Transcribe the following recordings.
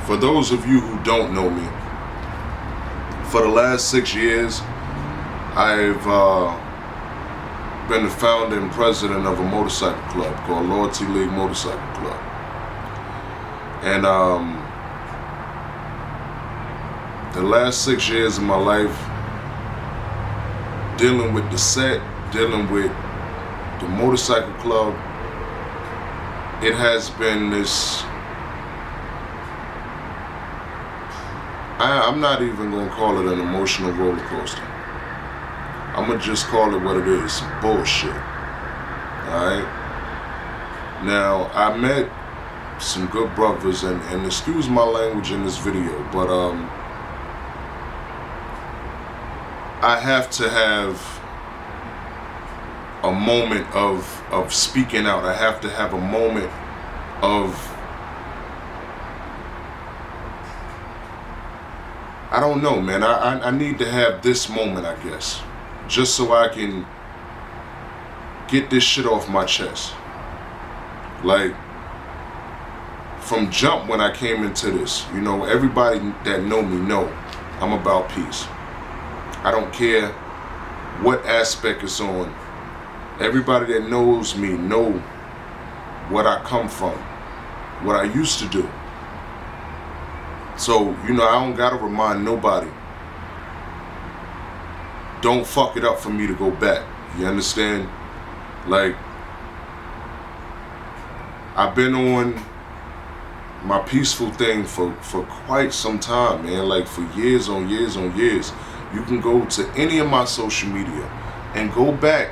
For those of you who don't know me, for the last 6 years, I've been the founder and president of a motorcycle club called Loyalty League Motorcycle Club. And the last 6 years of my life, dealing with the set, dealing with the motorcycle club, it has been this, I'm not even going to call it an emotional roller coaster. I'm going to just call it what it is, some bullshit. Alright? Now, I met some good brothers, and excuse my language in this video, but I have to have a moment of speaking out. I have to have a moment of, I don't know, man. I need to have this moment, I guess, just so I can get this shit off my chest. Like, from jump when I came into this, you know, everybody that know me know I'm about peace. I don't care what aspect it's on. Everybody that knows me know what I come from, what I used to do. So, you know, I don't gotta remind nobody. Don't fuck it up for me to go back. You understand? Like, I've been on my peaceful thing for quite some time, man. Like, for years on years on years. You can go to any of my social media and go back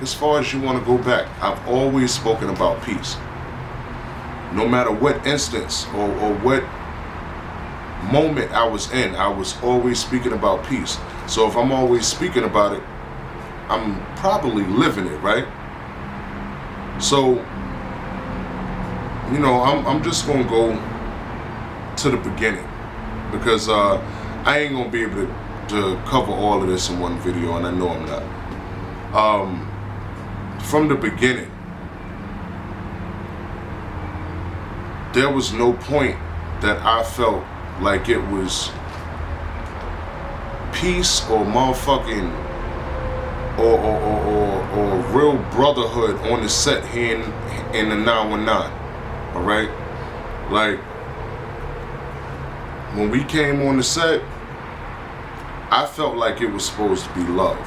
as far as you want to go back. I've always spoken about peace. No matter what instance or what moment I was in, I was always speaking about peace. So if I'm always speaking about it, I'm probably living it, right? So, you know, I'm just gonna go to the beginning, because I ain't gonna be able to cover all of this in one video, and I know I'm not. From the beginning, there was no point that I felt like it was peace or motherfucking or real brotherhood on the set here in the 919. Alright? Like, when we came on the set, I felt like it was supposed to be love.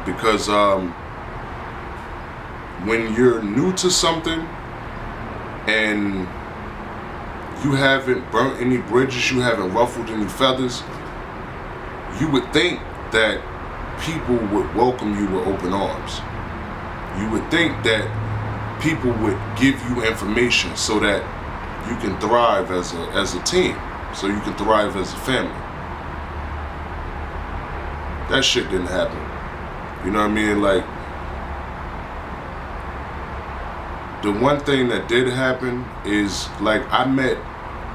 Because when you're new to something and you haven't burnt any bridges, you haven't ruffled any feathers, you would think that people would welcome you with open arms. You would think that people would give you information so that you can thrive as a team, so you can thrive as a family. That shit didn't happen. You know what I mean? Like, the one thing that did happen is, like, I met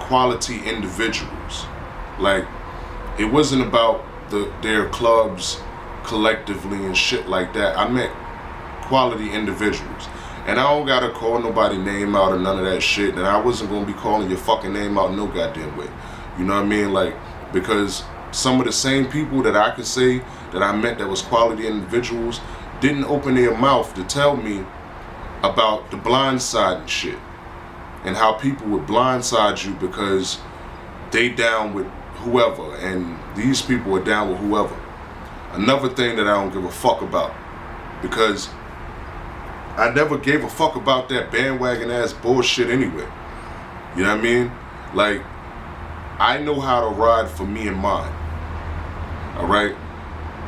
quality individuals. Like, it wasn't about their clubs collectively and shit like that. I met quality individuals. And I don't gotta call nobody name out or none of that shit. And I wasn't gonna be calling your fucking name out no goddamn way. You know what I mean? Like, because some of the same people that I could say that I met that was quality individuals didn't open their mouth to tell me about the blind side and shit. And how people would blindside you because they down with whoever, and these people are down with whoever. Another thing that I don't give a fuck about, because I never gave a fuck about that bandwagon ass bullshit anyway. You know what I mean? Like, I know how to ride for me and mine. Alright?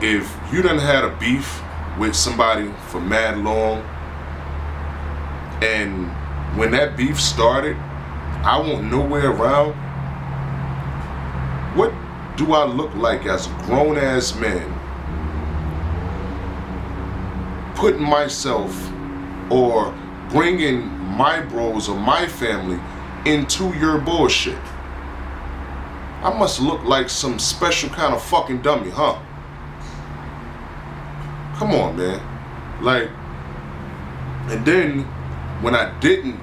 If you done had a beef with somebody for mad long, and when that beef started, I want nowhere around, what do I look like as a grown ass man putting myself or bringing my bros or my family into your bullshit? I must look like some special kind of fucking dummy, huh? Come on, man. Like, and then when I didn't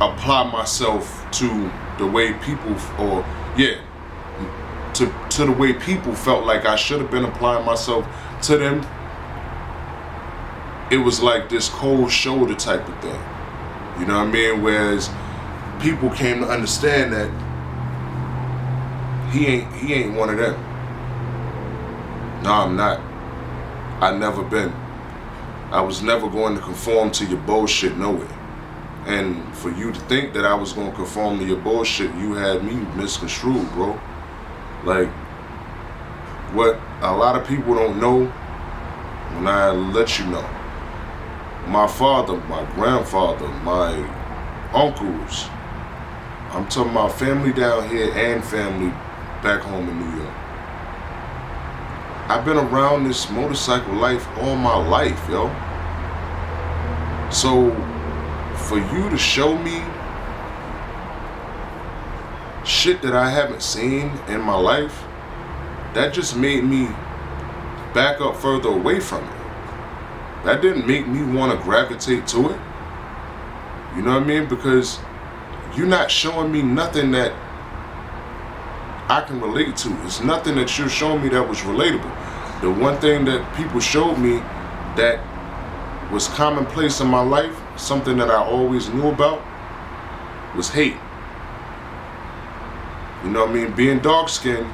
apply myself to the way people, or yeah, to the way people felt like I should have been applying myself to them. It was like this cold shoulder type of thing. You know what I mean? Whereas people came to understand that he ain't one of them. No, I'm not. I never been. I was never going to conform to your bullshit, no way. And for you to think that I was going to conform to your bullshit, you had me misconstrued, bro. Like, what a lot of people don't know, when I let you know. My father, my grandfather, my uncles, I'm talking about family down here and family back home in New York. I've been around this motorcycle life all my life, yo. So, for you to show me shit that I haven't seen in my life, that just made me back up further away from it. That didn't make me want to gravitate to it. You know what I mean? Because you're not showing me nothing that I can relate to. It's nothing that you're showing me that was relatable. The one thing that people showed me that was commonplace in my life, something that I always knew about, was hate. You know what I mean? Being dark-skinned,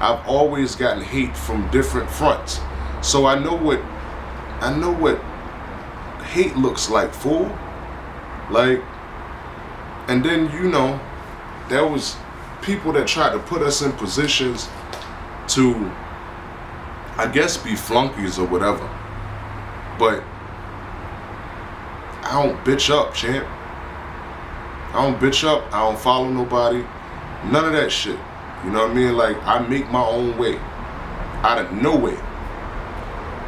I've always gotten hate from different fronts. So I know what hate looks like, fool. Like, and then, you know, there was people that tried to put us in positions to, I guess, be flunkies or whatever. But I don't bitch up, champ. I don't bitch up. I don't follow nobody. None of that shit. You know what I mean? Like, I make my own way out of no way.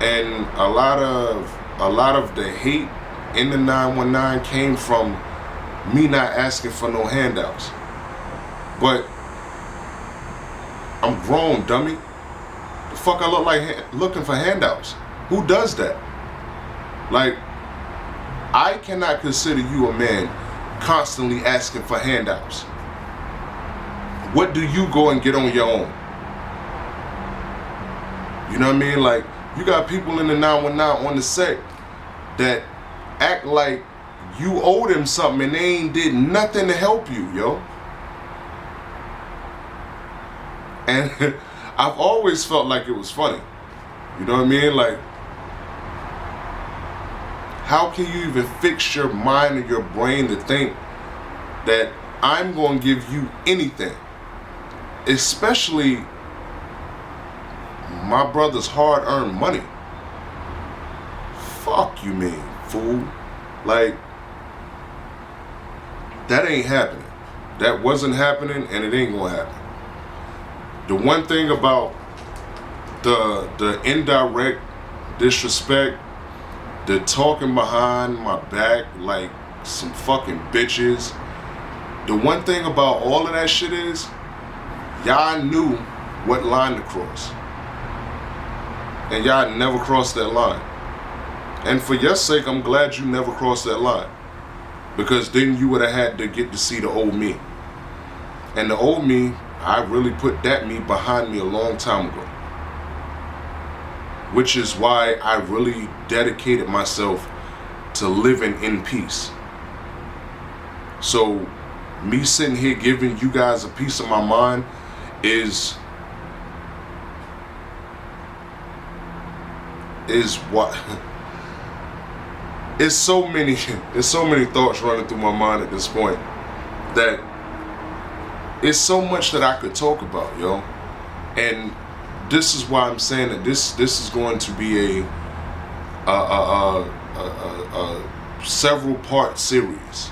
And a lot of the hate in the 919 came from me not asking for no handouts. But I'm grown, dummy. The fuck I look like looking for handouts? Who does that? Like, I cannot consider you a man constantly asking for handouts. What do you go and get on your own? You know what I mean? Like, you got people in the 919 on the set that act like you owe them something and they ain't did nothing to help you, yo. And I've always felt like it was funny. You know what I mean? Like, how can you even fix your mind or your brain to think that I'm going to give you anything? Especially my brother's hard-earned money. Fuck you, mean, fool. Like, that ain't happening. That wasn't happening, and it ain't gonna happen. The one thing about the indirect disrespect, the talking behind my back like some fucking bitches, the one thing about all of that shit is, y'all knew what line to cross. And y'all never crossed that line. And for your sake, I'm glad you never crossed that line. Because then you would have had to get to see the old me. And the old me, I really put that me behind me a long time ago. Which is why I really dedicated myself to living in peace. So, me sitting here giving you guys a piece of my mind is what it's so many thoughts running through my mind at this point that it's so much that I could talk about, yo. And this is why I'm saying that this is going to be a several part series,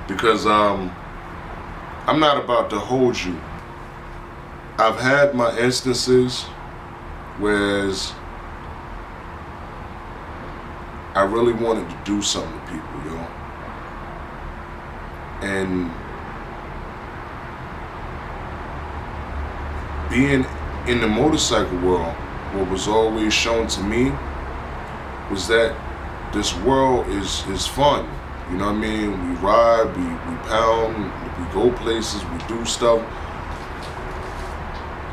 because I'm not about to hold you. I've had my instances whereas I really wanted to do something to people, yo. And being in the motorcycle world, what was always shown to me was that this world is fun. You know what I mean? We ride, we pound the we go places, we do stuff.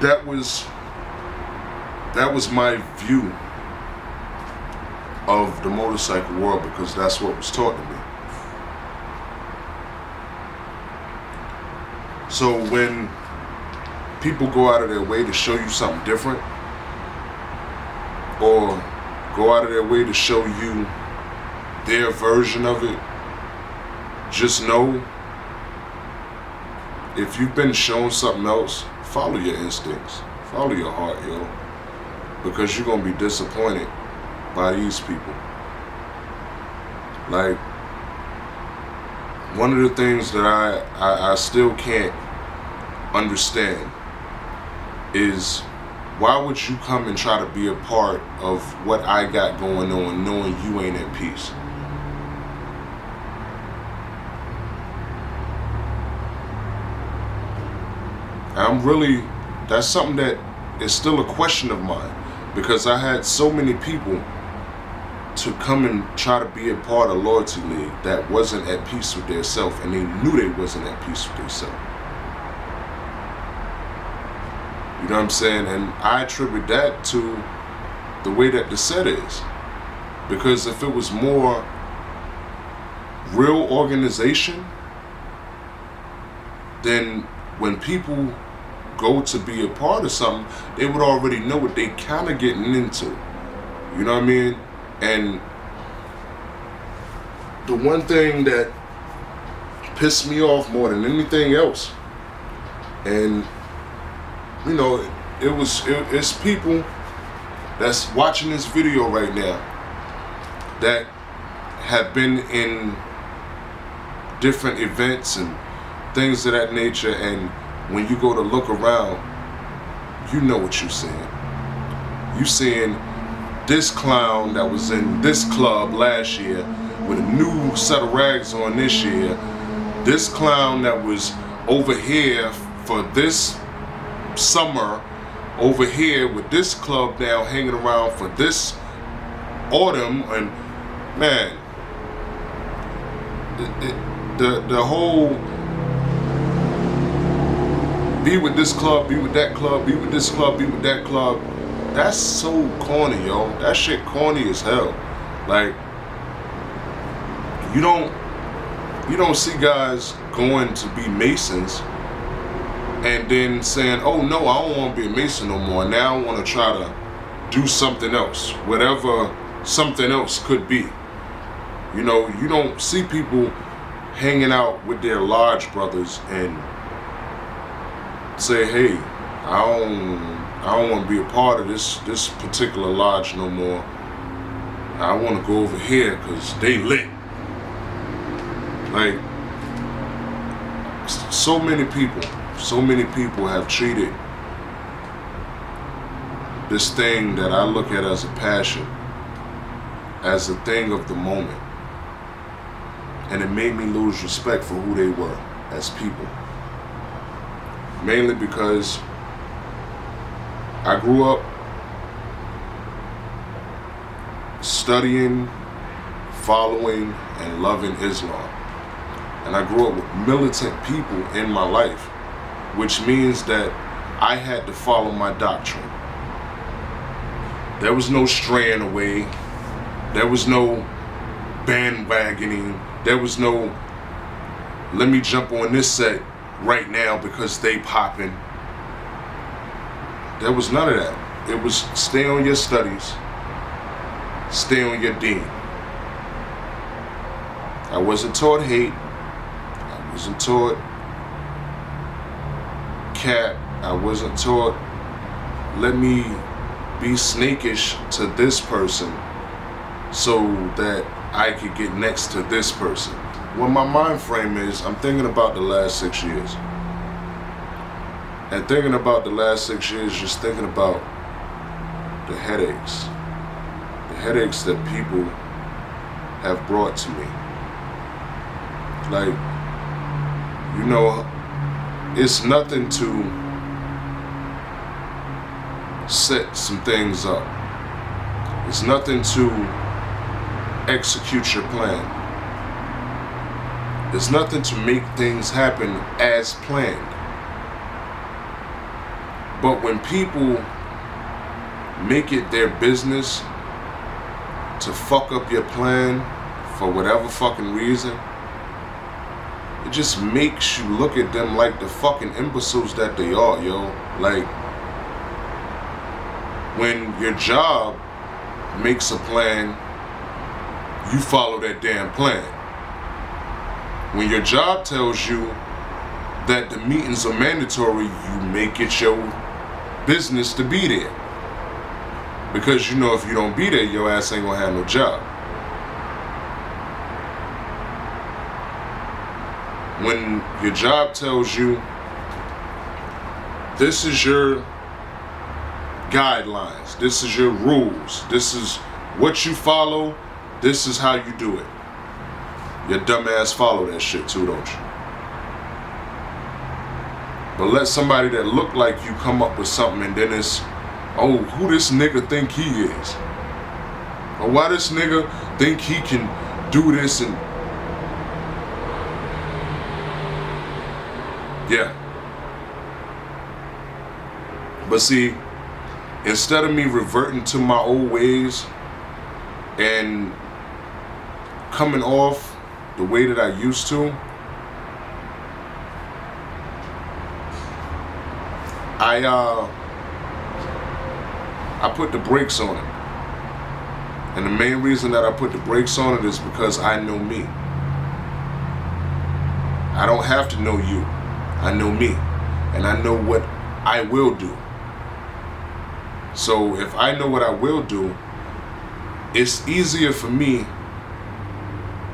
That was my view of the motorcycle world, because that's what was taught to me. So when people go out of their way to show you something different, or go out of their way to show you their version of it, just know, if you've been shown something else, follow your instincts, follow your heart, yo, because you're gonna be disappointed by these people. Like, one of the things that I still can't understand is, why would you come and try to be a part of what I got going on knowing you ain't at peace? That's something that is still a question of mine, because I had so many people to come and try to be a part of Loyalty League that wasn't at peace with their self, and they knew they wasn't at peace with their self. You know what I'm saying? And I attribute that to the way that the set is. Because if it was more real organization, then when people go to be a part of something, they would already know what they kind of getting into. You know what I mean? And the one thing that pissed me off more than anything else, and you know, it's people that's watching this video right now that have been in different events and things of that nature, and when you go to look around, you know what you're seeing. You're seeing this clown that was in this club last year with a new set of rags on this year. This clown that was over here for this summer, over here with this club now hanging around for this autumn. And man, the whole be with this club, be with that club, be with this club, be with that club, that's so corny, yo. That shit corny as hell. Like, you don't see guys going to be Masons and then saying, oh no, I don't want to be a Mason no more. Now I want to try to do something else, whatever something else could be. You know, you don't see people hanging out with their lodge brothers and say, hey, I don't want to be a part of this particular lodge no more. I want to go over here because they lit. Like, so many people have treated this thing that I look at as a passion as a thing of the moment. And it made me lose respect for who they were as people. Mainly because I grew up studying, following, and loving Islam. And I grew up with militant people in my life, which means that I had to follow my doctrine. There was no straying away. There was no bandwagoning. There was no, let me jump on this set right now because they popping. There was none of that. It was stay on your studies, stay on your deen. I wasn't taught hate. I wasn't taught cap. I wasn't taught, let me be snakish to this person so that I could get next to this person. What my mind frame is, I'm thinking about the last 6 years. And thinking about the last 6 years, just thinking about the headaches. The headaches that people have brought to me. Like, you know, it's nothing to set some things up. It's nothing to execute your plan. There's nothing to make things happen as planned. But when people make it their business to fuck up your plan for whatever fucking reason, it just makes you look at them like the fucking imbeciles that they are, yo. Like, when your job makes a plan, you follow that damn plan. When your job tells you that the meetings are mandatory, you make it your business to be there. Because you know if you don't be there, your ass ain't gonna have no job. When your job tells you this is your guidelines, this is your rules, this is what you follow, this is how you do it, your dumb ass follow that shit too, don't you? But let somebody that look like you come up with something and then it's, oh, who this nigga think he is? Or why this nigga think he can do this and... Yeah. But see, instead of me reverting to my old ways and coming off the way that I used to, I put the brakes on it. And the main reason that I put the brakes on it is because I know me. I don't have to know you. I know me. And I know what I will do. So if I know what I will do, it's easier for me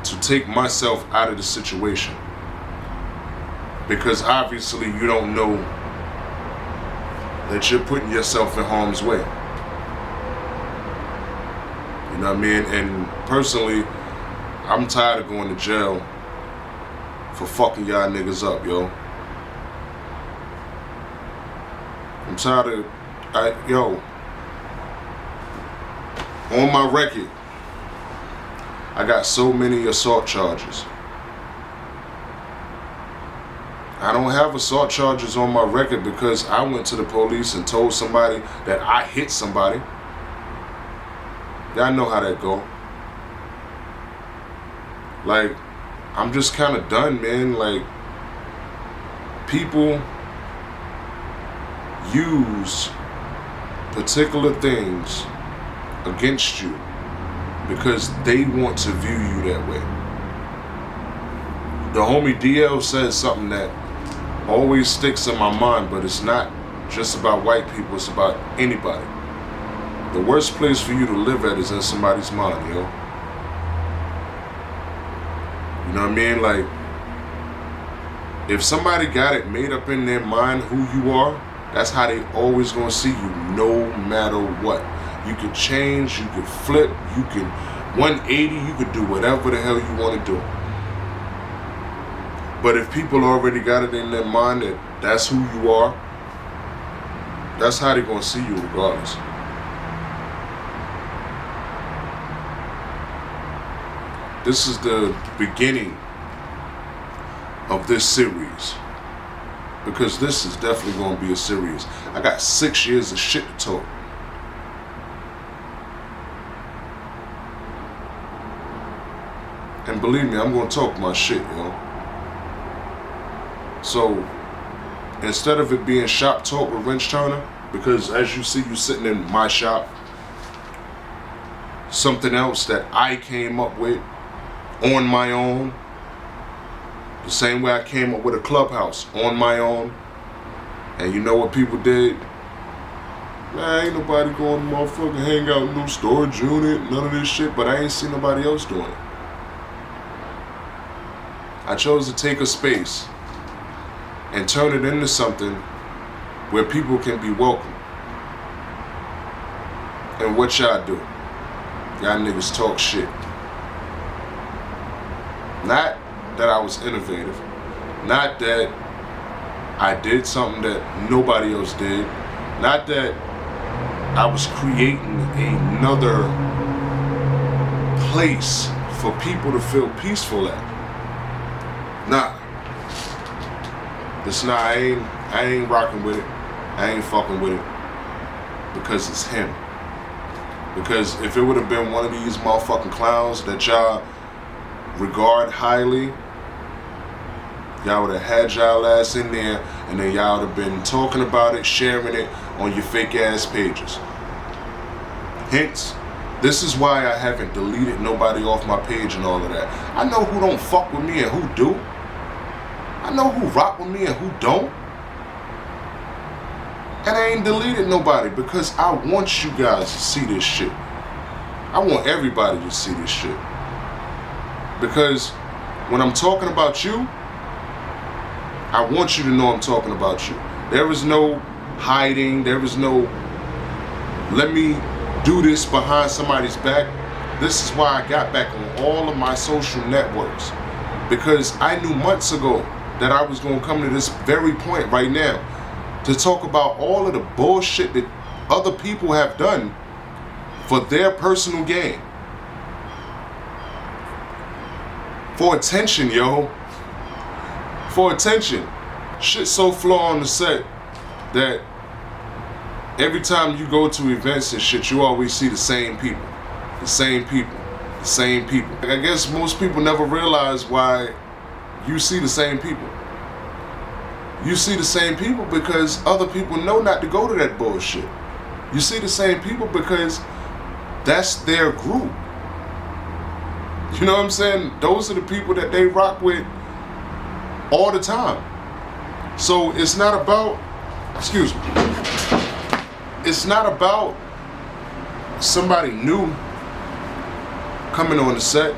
to take myself out of the situation. Because obviously you don't know that you're putting yourself in harm's way. You know what I mean? And personally, I'm tired of going to jail for fucking y'all niggas up, yo. I'm tired of, on my record, I got so many assault charges. I don't have assault charges on my record because I went to the police and told somebody that I hit somebody. Y'all know how that go. Like, I'm just kind of done, man. Like, people use particular things against you because they want to view you that way. The homie DL says something that always sticks in my mind, but it's not just about white people, it's about anybody. The worst place for you to live at is in somebody's mind, yo. You know what I mean? Like, if somebody got it made up in their mind who you are, that's how they always gonna see you, no matter what. You can change, you can flip, you can 180, you can do whatever the hell you want to do. But if people already got it in their mind that that's who you are, that's how they're gonna see you regardless. This is the beginning of this series, because this is definitely going to be a series. I got 6 years of shit to talk. And believe me, I'm going to talk my shit, yo. So, instead of it being shop talk with Wrench Turner, because as you see, you sitting in my shop, something else that I came up with on my own, the same way I came up with a clubhouse on my own. And you know what people did? Man, ain't nobody going to motherfucking hang out in no storage unit, none of this shit, but I ain't seen nobody else doing it. I chose to take a space and turn it into something where people can be welcome. And what y'all do? Y'all niggas talk shit. Not that I was innovative, not that I did something that nobody else did, not that I was creating another place for people to feel peaceful at. Nah. I ain't rocking with it. I ain't fucking with it. Because it's him. Because if it would have been one of these motherfucking clowns that y'all regard highly, y'all would have had y'all ass in there, and then y'all would have been talking about it, sharing it on your fake ass pages. Hence, this is why I haven't deleted nobody off my page and all of that. I know who don't fuck with me and who do. I know who rock with me and who don't. And I ain't deleted nobody because I want you guys to see this shit. I want everybody to see this shit. Because when I'm talking about you, I want you to know I'm talking about you. There is no hiding. There is no, let me do this behind somebody's back. This is why I got back on all of my social networks. Because I knew months ago that I was going to come to this very point right now to talk about all of the bullshit that other people have done for their personal gain. For attention, yo. For attention. Shit so flaw on the set that every time you go to events and shit, you always see the same people. The same people. The same people. I guess most people never realize why you see the same people. You see the same people because other people know not to go to that bullshit. You see the same people because that's their group. You know what I'm saying? Those are the people that they rock with all the time. So it's not about, excuse me, it's not about somebody new coming on the set.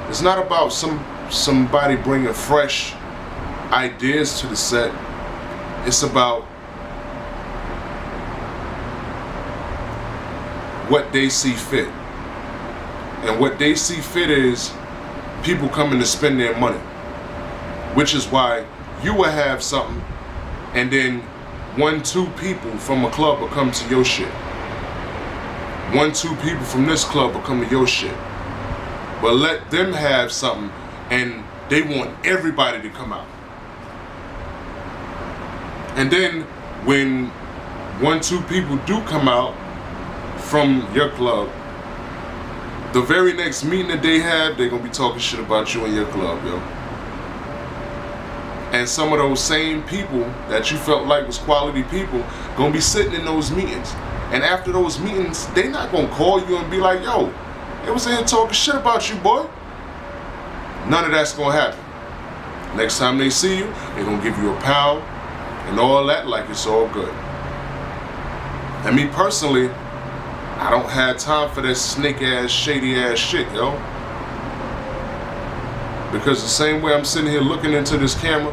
It's not about somebody bringing fresh ideas to the set. It's about what they see fit. And what they see fit is people coming to spend their money. Which is why you will have something and then 1-2 people from a club will come to your shit. 1-2 people from this club will come to your shit. But let them have something and they want everybody to come out. And then when 1-2 people do come out from your club, the very next meeting that they have, they're gonna be talking shit about you and your club, yo. And some of those same people that you felt like was quality people gonna be sitting in those meetings. And after those meetings, they not gonna call you and be like, yo, they was in here talking shit about you, boy. None of that's gonna happen. Next time they see you, they're gonna give you a pound and all that like it's all good. And me personally, I don't have time for that snake ass, shady ass shit, yo. Because the same way I'm sitting here looking into this camera,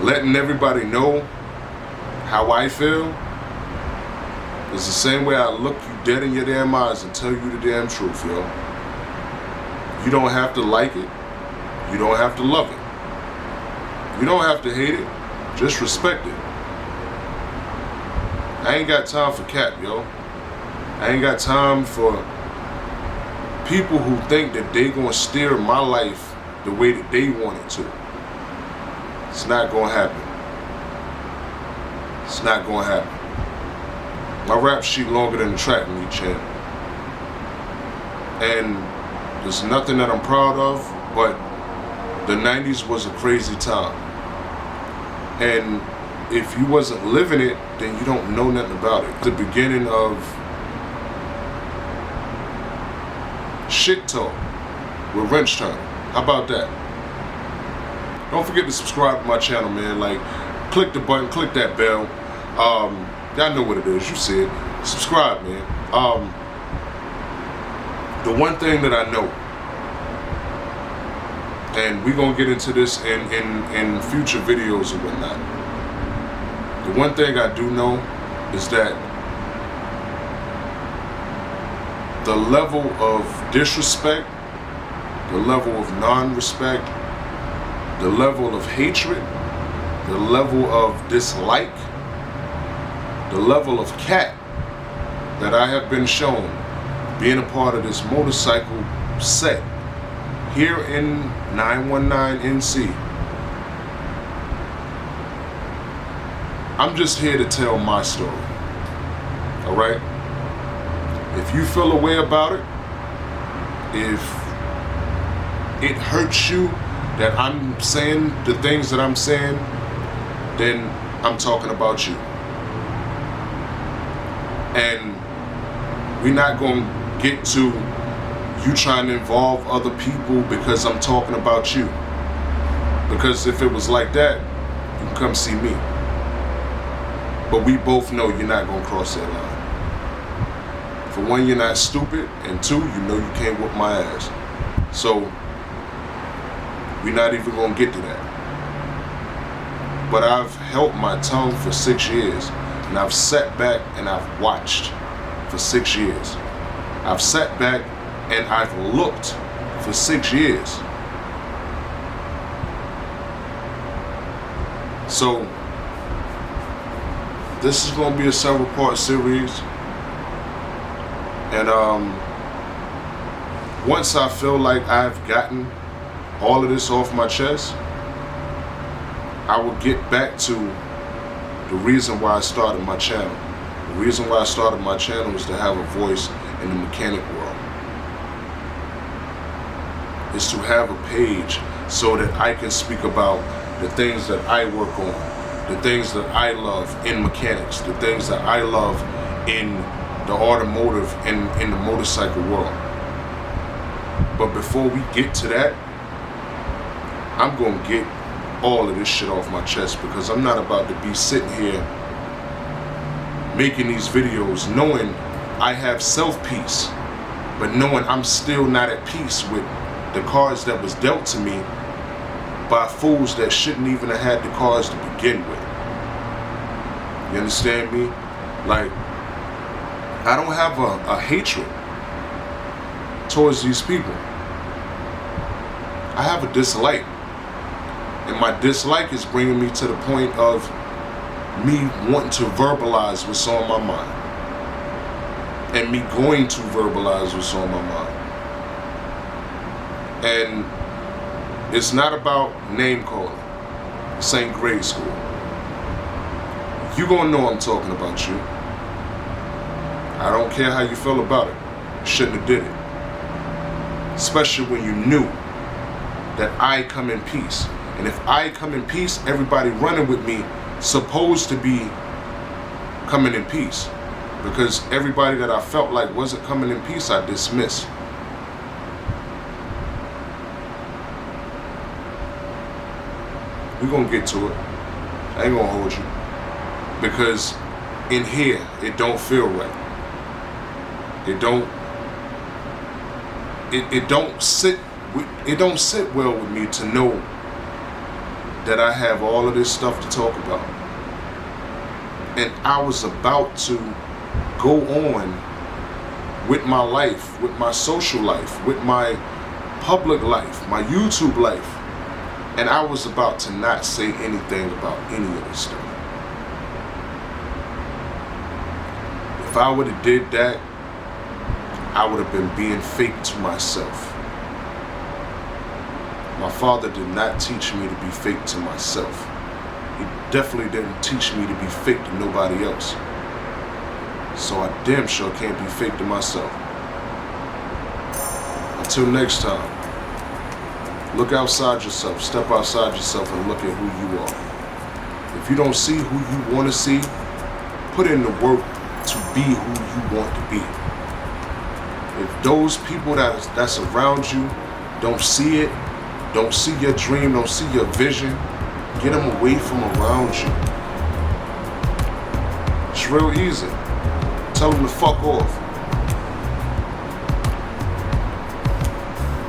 letting everybody know how I feel, is the same way I look you dead in your damn eyes and tell you the damn truth, yo. You don't have to like it. You don't have to love it. You don't have to hate it. Just respect it. I ain't got time for cap, yo. I ain't got time for people who think that they gonna steer my life the way that they want it to. It's not gonna happen. It's not gonna happen. My rap sheet longer than the track meet, champ. And there's nothing that I'm proud of, but the 90s was a crazy time. And if you wasn't living it, then you don't know nothing about it. The beginning of shit talk with Wrench Turner. How about that? Don't forget to subscribe to my channel, man. Like, click the button, click that bell. Y'all know what it is. You see it. Subscribe, man. The one thing that I know, and we're gonna get into this in future videos and whatnot. The one thing I do know is that the level of disrespect, the level of non-respect, the level of hatred, the level of dislike, the level of cat that I have been shown being a part of this motorcycle set here in 919 NC. I'm just here to tell my story. All right? If you feel a way about it, if it hurts you that I'm saying the things that I'm saying, then I'm talking about you. And we're not going to get to you trying to involve other people because I'm talking about you. Because if it was like that, you can come see me. But we both know you're not going to cross that line. For one, you're not stupid, and two, you know you can't whoop my ass. So, we're not even going to get to that. But I've held my tongue for 6 years, and I've sat back and I've watched for 6 years. I've sat back and I've looked for 6 years. So, this is going to be a several part series. And once I feel like I've gotten all of this off my chest, I will get back to the reason why I started my channel. The reason why I started my channel is to have a voice in the mechanic world. Is to have a page so that I can speak about the things that I work on, the things that I love in mechanics, the things that I love in the automotive and in the motorcycle world. But before we get to that, I'm going to get all of this shit off my chest, because I'm not about to be sitting here making these videos knowing I have self-peace, but knowing I'm still not at peace with the cards that was dealt to me by fools that shouldn't even have had the cards to begin with. You understand me? Like, I don't have a hatred towards these people. I have a dislike. And my dislike is bringing me to the point of me wanting to verbalize what's on my mind. And me going to verbalize what's on my mind. And it's not about name calling. This ain't grade school. You gonna know I'm talking about you. I don't care how you feel about it. You shouldn't have did it. Especially when you knew that I come in peace. And if I come in peace, everybody running with me supposed to be coming in peace. Because everybody that I felt like wasn't coming in peace, I dismissed. We're gonna get to it. I ain't gonna hold you. Because in here, it don't feel right. It don't sit well with me to know that I have all of this stuff to talk about. And I was about to go on with my life, with my social life, with my public life, my YouTube life. And I was about to not say anything about any of this stuff. If I would have did that, I would have been being fake to myself. My father did not teach me to be fake to myself. He definitely didn't teach me to be fake to nobody else. So I damn sure can't be fake to myself. Until next time, look outside yourself, step outside yourself and look at who you are. If you don't see who you want to see, put in the work to be who you want to be. If those people that's around you don't see it, don't see your dream, don't see your vision, get them away from around you. It's real easy. Tell them to fuck off.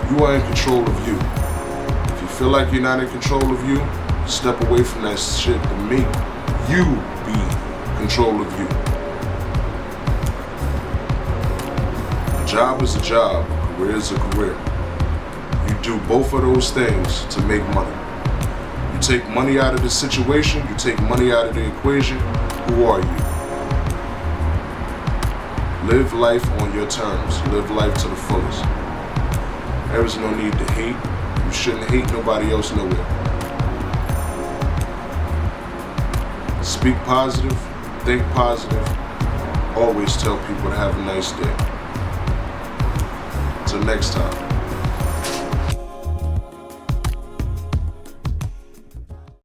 You are in control of you. If you feel like you're not in control of you, step away from that shit to make you be in control of you. A job is a job, a career is a career. You do both of those things to make money. You take money out of the situation, you take money out of the equation, who are you? Live life on your terms. Live life to the fullest. There is no need to hate. You shouldn't hate nobody else nowhere. Speak positive, think positive, always tell people to have a nice day. Till next time.